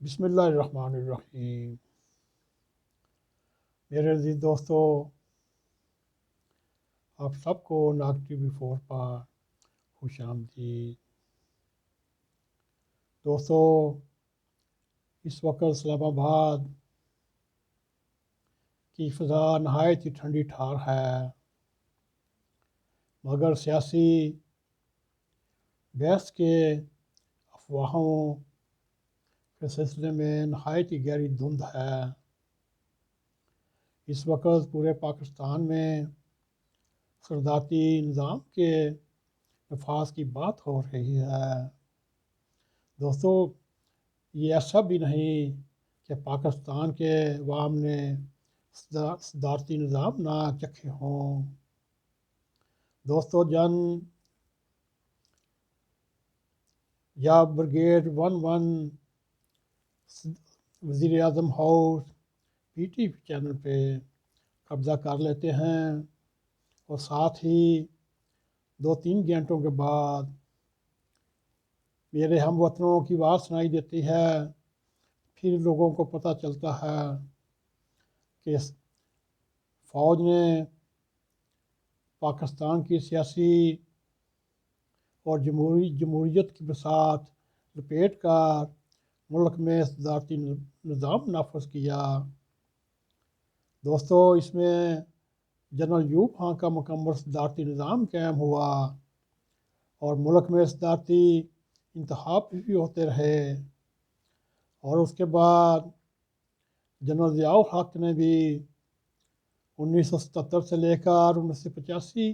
بسم اللہ الرحمن الرحیم۔ میرے عزیز دوستو، آپ سب کو ناگ ٹی وی 4 پر خوش آمدید۔ دوستو، اس وقت اسلام آباد کی فضا نہایت ہی ٹھنڈی ٹھار ہے، مگر سیاسی بحث کے افواہوں کے سلسلے میں نہایت ہی گہری دھند ہے۔ اس وقت پورے پاکستان میں صدارتی نظام کے نفاذ کی بات ہو رہی ہے۔ دوستو، یہ ایسا بھی نہیں کہ پاکستان کے عوام نے صدارتی نظام نہ چکھے ہوں۔ دوستو، یا بریگیڈ 11 وزیر اعظم house P T V channel پہ قبضہ کر لیتے ہیں اور ساتھ ہی 2-3 گھنٹوں کے بعد میرے ہم وطنوں کی آواز سنائی دیتی ہے، پھر لوگوں کو پتہ چلتا ہے کہ فوج نے پاکستان کی سیاسی اور جمہوریت کی بساط لپیٹ کر ملک میں صدارتی نظام نافذ کیا۔ دوستو، اس میں جنرل ایوب خان کا مکمل صدارتی نظام قائم ہوا اور ملک میں صدارتی انتخاب بھی ہوتے رہے، اور اس کے بعد جنرل ضیاء الحق نے بھی 1977 سے لے کر 1985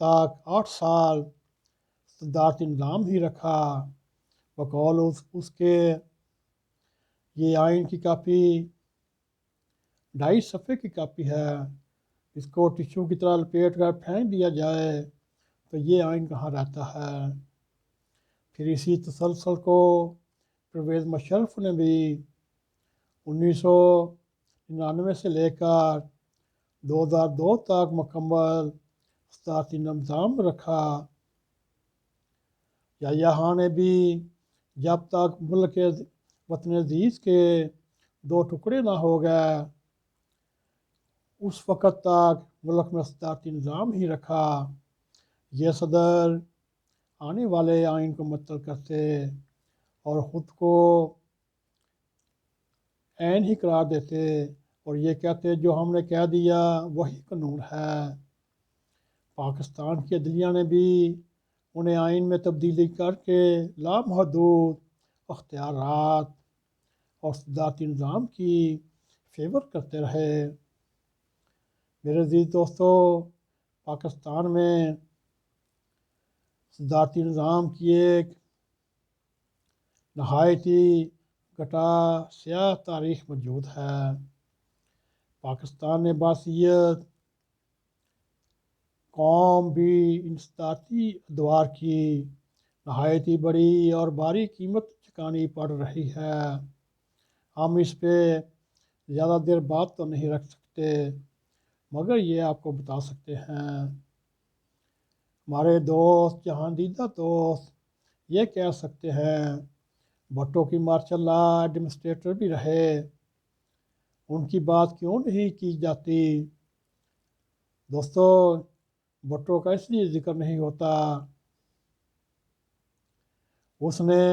تک 8 سال صدارتی نظام ہی رکھا۔ بقول اس کے یہ آئین کی کاپی 2.5 صفحے کی کاپی ہے، اس کو ٹشو کی طرح لپیٹ کر پھینک دیا جائے تو یہ آئین کہاں رہتا ہے۔ پھر اسی تسلسل کو پرویز مشرف نے بھی 1999 سے لے کر 2002 تک مکمل صدارتی نظام رکھا۔ یحییٰ نے بھی جب تک ملک کے وطن عزیز کے 2 ٹکڑے نہ ہو گئے اس وقت تک ملک میں صدارتی نظام ہی رکھا۔ یہ صدر آنے والے آئین کو معطل کرتے اور خود کو عین ہی قرار دیتے اور یہ کہتے جو ہم نے کہہ دیا وہی قانون ہے۔ پاکستان کی عدلیہ نے بھی انہیں آئین میں تبدیلی کر کے لامحدود اختیارات اور صدارتی نظام کی فیور کرتے رہے۔ میرے عزیز دوستو، پاکستان میں صدارتی نظام کی ایک نہایت ہی گٹا سیاہ تاریخ موجود ہے۔ پاکستان نے باثیت قوم بھی ان صدارتی ادوار کی نہایت ہی بڑی اور بھاری قیمت چکانی پڑ رہی ہے۔ ہم اس پہ زیادہ دیر بات تو نہیں رکھ سکتے، مگر یہ آپ کو بتا سکتے ہیں۔ ہمارے دوست، جہاندیدہ دوست یہ کہہ سکتے ہیں بھٹو کی مارشل لا ایڈمنسٹریٹر بھی رہے، ان کی بات کیوں نہیں کی جاتی؟ دوستو، بھٹو کا اس لیے ذکر نہیں ہوتا، اس نے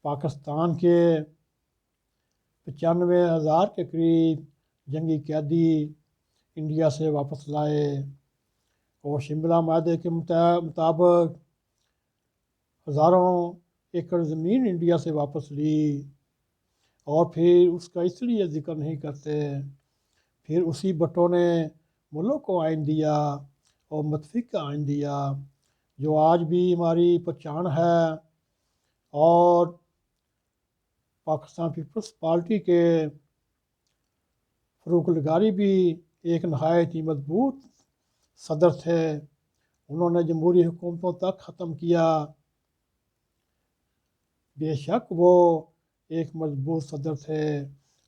پاکستان کے 95,000 کے قریب جنگی قیدی انڈیا سے واپس لائے اور شملہ معاہدے کے مطابق ہزاروں ایکڑ زمین انڈیا سے واپس لی، اور پھر اس کا اس لیے ذکر نہیں کرتے۔ پھر اسی بھٹو نے ملک کو آئین دیا اور متفق کا آئین دیا جو آج بھی ہماری پہچان ہے، اور پاکستان پیپلز پارٹی کے فروخ لغاری بھی ایک نہایت ہی مضبوط صدر تھے، انہوں نے جمہوری حکومتوں تک ختم کیا۔ بے شک وہ ایک مضبوط صدر تھے،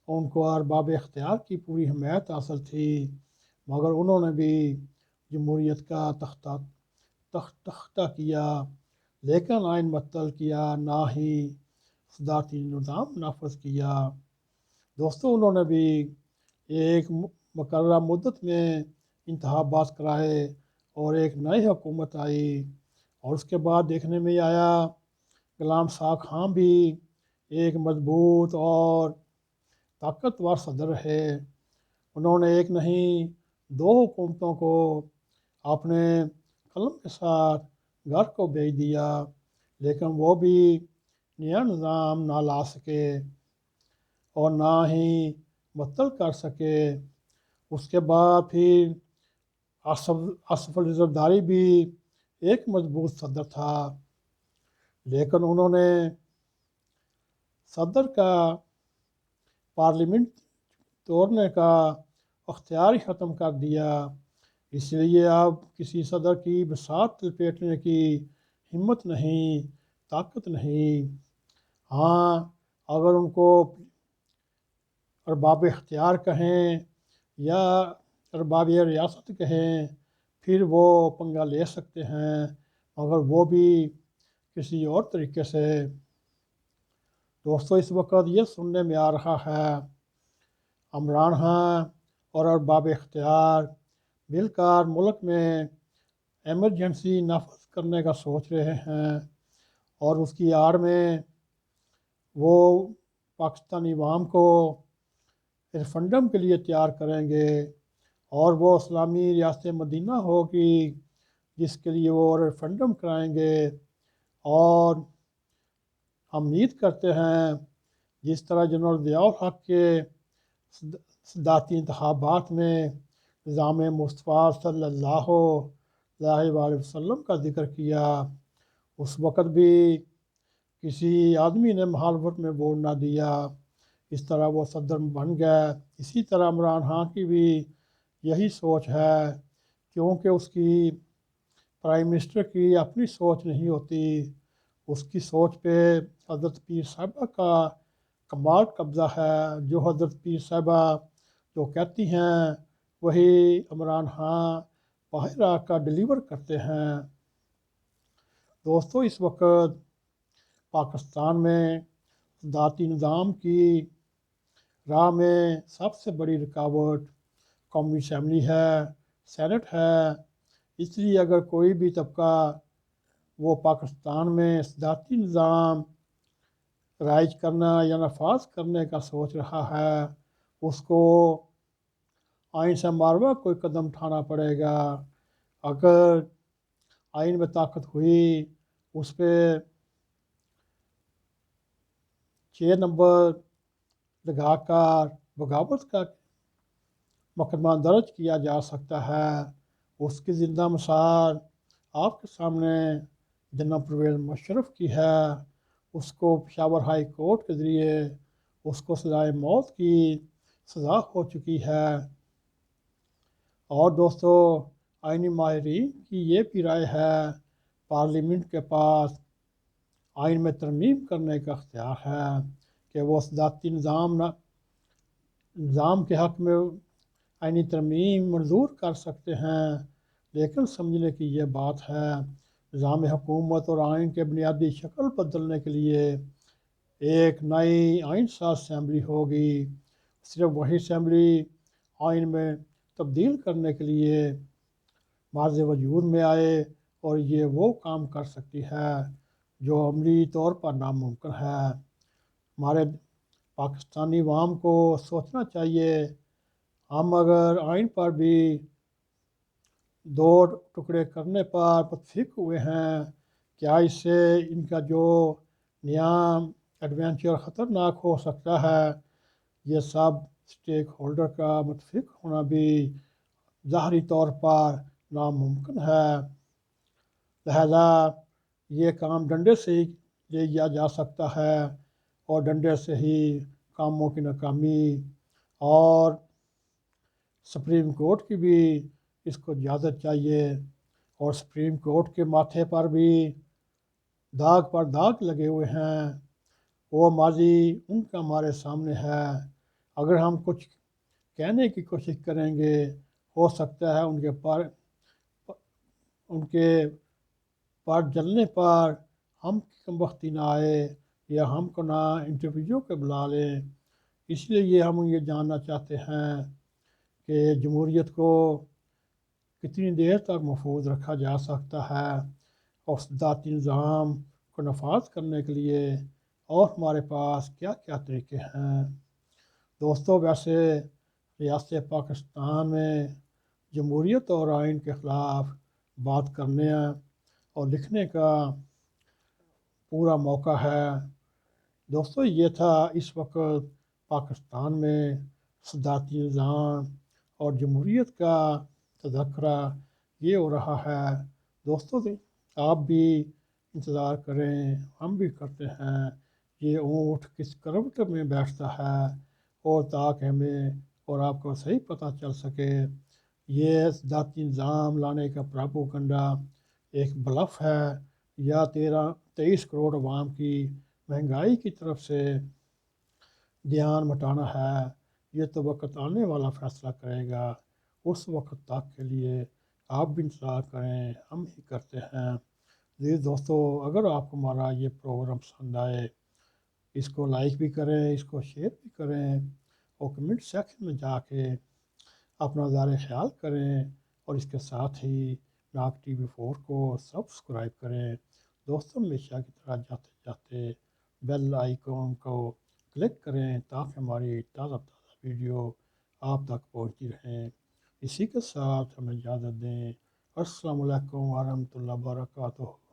ان کو ارباب اختیار کی پوری حمایت حاصل تھی، مگر انہوں نے بھی جمہوریت کا تختہ کیا، لیکن آئین معطل کیا، نہ ہی صدارتی نظام نافذ کیا۔ دوستوں انہوں نے بھی ایک مقررہ مدت میں انتخابات کرائے اور ایک نئی حکومت آئی، اور اس کے بعد دیکھنے میں آیا غلام ساق خان بھی ایک مضبوط اور طاقتور صدر رہے۔ انہوں نے ایک نہیں 2 حکومتوں کو اپنے قلم کے ساتھ گھر کو بھیج دیا، لیکن وہ بھی نیا نظام نہ لا سکے اور نہ ہی معطل کر سکے۔ اس کے بعد پھر آصف علی زرداری بھی ایک مضبوط صدر تھا، لیکن انہوں نے صدر کا پارلیمنٹ توڑنے کا اختیار ہی ختم کر دیا۔ اس لیے اب کسی صدر کی بساط لپیٹنے کی ہمت نہیں، طاقت نہیں۔ ہاں، اگر ان کو ارباب اختیار کہیں یا ارباب ریاست کہیں پھر وہ پنگا لے سکتے ہیں، مگر وہ بھی کسی اور طریقے سے۔ دوستو اس وقت یہ سننے میں آ رہا ہے عمران خان اور ارباب اختیار مل کر ملک میں ایمرجنسی نافذ کرنے کا سوچ رہے ہیں، اور اس کی آڑ میں وہ پاکستانی عوام کو ریفرنڈم کے لیے تیار کریں گے، اور وہ اسلامی ریاست مدینہ ہوگی جس کے لیے وہ ریفرنڈم کرائیں گے۔ اور ہم امید کرتے ہیں جس طرح جنرل ضیاء الحق کے صدارتی انتخابات میں نظام مصطفیٰ صلی اللہ علیہ وآلہ وسلم کا ذکر کیا، اس وقت بھی کسی آدمی نے مخالفت میں ووٹ نہ دیا، اس طرح وہ صدر بن گئے۔ اسی طرح عمران خان کی بھی یہی سوچ ہے، کیونکہ اس کی پرائم منسٹر کی اپنی سوچ نہیں ہوتی، اس کی سوچ پہ حضرت پیر صاحبہ کا کمال قبضہ ہے۔ جو حضرت پیر صاحبہ جو کہتی ہیں وہی عمران خان باہر آ کر ڈیلیور کرتے ہیں۔ دوستو اس وقت پاکستان میں صدارتی نظام کی راہ میں سب سے بڑی رکاوٹ قومی اسمبلی ہے، سینٹ ہے۔ اس لیے اگر کوئی بھی طبقہ وہ پاکستان میں صدارتی نظام رائج کرنا یا نفاذ کرنے کا سوچ رہا ہے، اس کو آئین سے ماروا کوئی قدم اٹھانا پڑے گا۔ اگر آئین میں طاقت ہوئی اس پہ 6 نمبر لگا کر بغاوت کا مقدمہ درج کیا جا سکتا ہے۔ اس کی زندہ مثال آپ کے سامنے جناب پرویز مشرف کی ہے۔ اس کو پشاور ہائی کورٹ کے ذریعے اس کو سزائے موت کی سزا ہو چکی ہے۔ اور دوستو آئینی ماہرین کی یہ بھی رائے ہے پارلیمنٹ کے پاس آئین میں ترمیم کرنے کا اختیار ہے کہ وہ صدارتی نظام کے حق میں آئینی ترمیم منظور کر سکتے ہیں، لیکن سمجھنے کی یہ بات ہے نظام حکومت اور آئین کے بنیادی شکل بدلنے کے لیے ایک نئی آئین ساز اسمبلی ہوگی۔ صرف وہی اسمبلی آئین میں تبدیل کرنے کے لیے مارز وجود میں آئے، اور یہ وہ کام کر سکتی ہے جو عملی طور پر ناممکن ہے۔ ہمارے پاکستانی عوام کو سوچنا چاہیے، ہم اگر آئین پر بھی 2 ٹکڑے کرنے پر متفق ہوئے ہیں، کیا اس سے ان کا جو نیا ایڈوینچر خطرناک ہو سکتا ہے، یہ سب اسٹیک ہولڈر کا متفق ہونا بھی ظاہری طور پر ناممکن ہے۔ لہذا یہ کام ڈنڈے سے ہی لیا جا سکتا ہے، اور ڈنڈے سے ہی کاموں کی ناکامی، اور سپریم کورٹ کی بھی اس کو اجازت چاہیے، اور سپریم کورٹ کے ماتھے پر بھی داغ پر داغ لگے ہوئے ہیں، وہ ماضی ان کا ہمارے سامنے ہے۔ اگر ہم کچھ کہنے کی کوشش کریں گے ہو سکتا ہے ان کے پر جلنے پر ہم کی کم بختی نہ آئے، یا ہم کو نہ انٹرویو پہ بلا لیں، اس لیے ہم یہ جاننا چاہتے ہیں کہ جمہوریت کو کتنی دیر تک محفوظ رکھا جا سکتا ہے اور صدارتی نظام کو نفاذ کرنے کے لیے اور ہمارے پاس کیا کیا طریقے ہیں۔ دوستو، ویسے ریاست پاکستان میں جمہوریت اور آئین کے خلاف بات کرنے اور لکھنے کا پورا موقع ہے۔ دوستو، یہ تھا اس وقت پاکستان میں صدارتی نظام اور جمہوریت کا تذکرہ یہ ہو رہا ہے۔ دوستو، آپ بھی انتظار کریں، ہم بھی کرتے ہیں یہ اونٹ کس کروٹ میں بیٹھتا ہے، اور تاکہ ہمیں اور آپ کو صحیح پتہ چل سکے یہ صدارتی نظام لانے کا پراپوگنڈا ایک بلف ہے یا 23 کروڑ عوام کی مہنگائی کی طرف سے دھیان مٹانا ہے۔ یہ تو وقت آنے والا فیصلہ کرے گا، اس وقت تک کے لیے آپ بھی انتظار کریں، ہم ہی کرتے ہیں۔ جی دوستو، اگر آپ کو ہمارا یہ پروگرام پسند آئے، اس کو لائک بھی کریں، اس کو شیئر بھی کریں، اور کمنٹ سیکشن میں جا کے اپنا زار خیال کریں، اور اس کے ساتھ ہی ناگ TV4 کو سبسکرائب کریں۔ دوستوں، ہمیشہ کی طرح جاتے جاتے بیل آئیکن کو کلک کریں تاکہ ہماری تازہ ویڈیو آپ تک پہنچتی رہیں۔ اسی کے ساتھ ہمیں اجازت دیں۔ السلام علیکم ورحمۃ اللہ وبرکاتہ۔